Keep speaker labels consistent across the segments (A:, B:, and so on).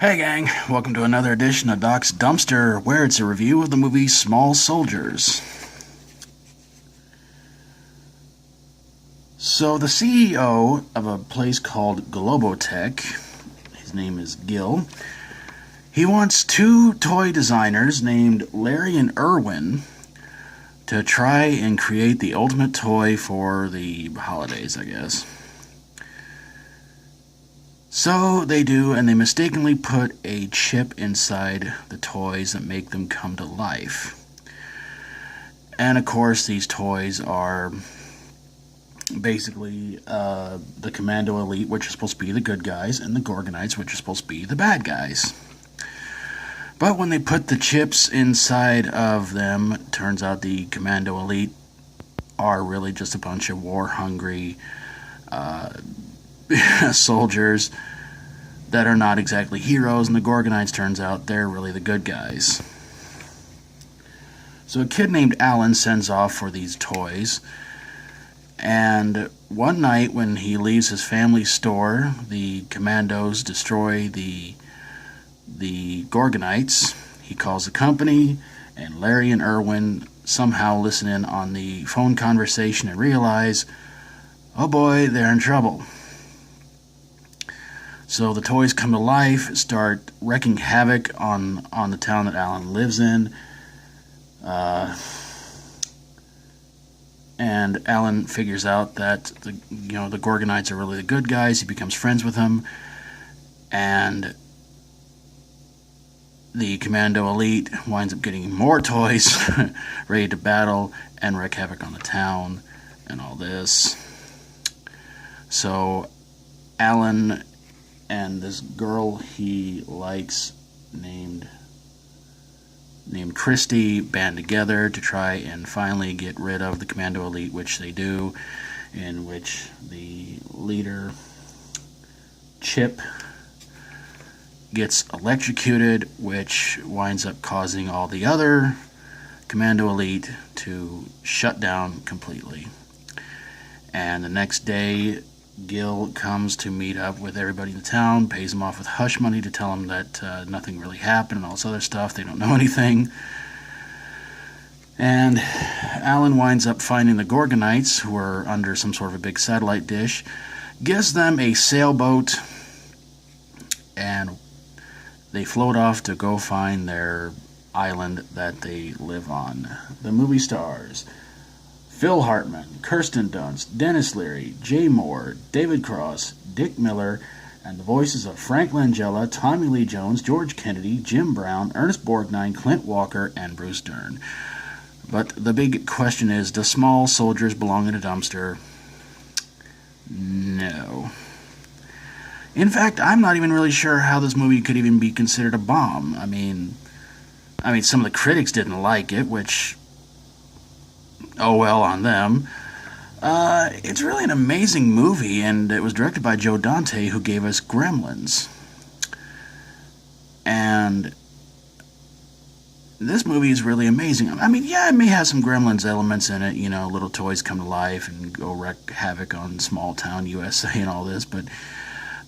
A: Hey gang, welcome to another edition of Doc's Dumpster, where it's a review of the movie Small Soldiers. So the CEO of a place called Globotech, his name is Gil, he wants two toy designers named Larry and Irwin to try and create the ultimate toy for the holidays, I guess. So they do, and they mistakenly put a chip inside the toys that make them come to life. And of course, these toys are basically the Commando Elite, which are supposed to be the good guys, and the Gorgonites, which are supposed to be the bad guys. But when they put the chips inside of them, it turns out the Commando Elite are really just a bunch of war-hungry soldiers that are not exactly heroes, and the Gorgonites, turns out, they're really the good guys. So a kid named Alan sends off for these toys, and one night when he leaves his family's store, the commandos destroy the Gorgonites. He calls the company, and Larry and Irwin somehow listen in on the phone conversation and realize, oh boy, they're in trouble. So the toys come to life, start wreaking havoc on the town that Alan lives in. And Alan figures out that the Gorgonites are really the good guys. He becomes friends with them, and the Commando Elite winds up getting more toys, ready to battle and wreak havoc on the town, and all this. So Alan and this girl he likes named Christy band together to try and finally get rid of the Commando Elite, which they do, in which the leader, Chip, gets electrocuted, which winds up causing all the other Commando Elite to shut down completely. And the next day, Gil comes to meet up with everybody in the town, pays them off with hush money to tell them that nothing really happened and all this other stuff. They don't know anything. And Alan winds up finding the Gorgonites, who are under some sort of a big satellite dish, gives them a sailboat, and they float off to go find their island that they live on. The movie stars Phil Hartman, Kirsten Dunst, Dennis Leary, Jay Moore, David Cross, Dick Miller, and the voices of Frank Langella, Tommy Lee Jones, George Kennedy, Jim Brown, Ernest Borgnine, Clint Walker, and Bruce Dern. But the big question is, do small soldiers belong in a dumpster? No. In fact, I'm not even really sure how this movie could even be considered a bomb. I mean, some of the critics didn't like it, which, oh well on them. It's really an amazing movie, and it was directed by Joe Dante, who gave us Gremlins. And this movie is really amazing. I mean, yeah, it may have some Gremlins elements in it, little toys come to life and go wreak havoc on small town USA and all this, but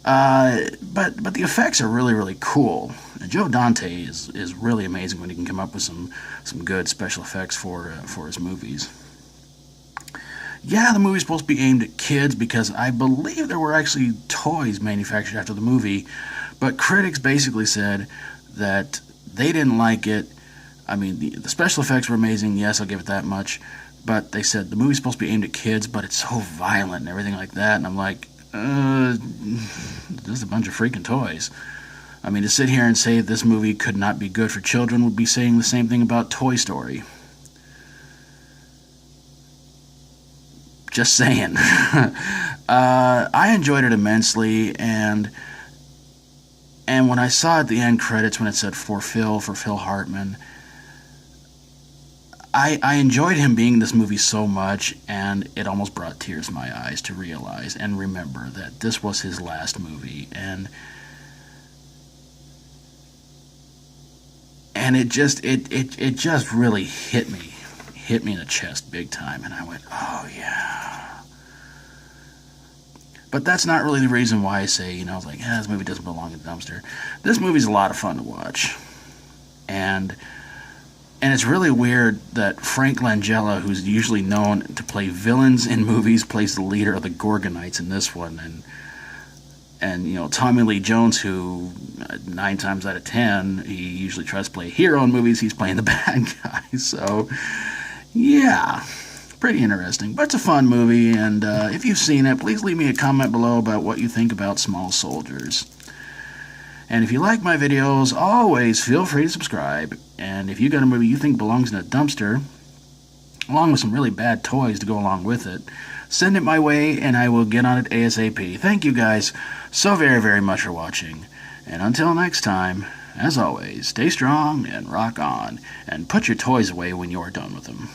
A: the effects are really, really cool. And Joe Dante is really amazing when he can come up with some good special effects for his movies. Yeah, the movie's supposed to be aimed at kids because I believe there were actually toys manufactured after the movie, but critics basically said that they didn't like it. I mean, the special effects were amazing, yes, I'll give it that much, but they said the movie's supposed to be aimed at kids, but it's so violent and everything like that, and I'm like, this is a bunch of freaking toys. I mean, to sit here and say this movie could not be good for children would be saying the same thing about Toy Story. Just saying. I enjoyed it immensely, and when I saw at the end credits when it said for Phil Hartman, I enjoyed him being in this movie so much, and it almost brought tears to my eyes to realize and remember that this was his last movie, and it just really hit me in the chest big time, and I went, oh yeah. But that's not really the reason why I say, like, this movie doesn't belong in the dumpster. This movie's a lot of fun to watch. And it's really weird that Frank Langella, who's usually known to play villains in movies, plays the leader of the Gorgonites in this one. And Tommy Lee Jones, who 9 times out of 10, he usually tries to play a hero in movies, he's playing the bad guy. So, yeah, pretty interesting. But it's a fun movie, and if you've seen it, please leave me a comment below about what you think about Small Soldiers. And if you like my videos, always feel free to subscribe. And if you got a movie you think belongs in a dumpster, along with some really bad toys to go along with it, send it my way and I will get on it ASAP. Thank you guys so very, very much for watching. And until next time, as always, stay strong and rock on, and put your toys away when you're done with them.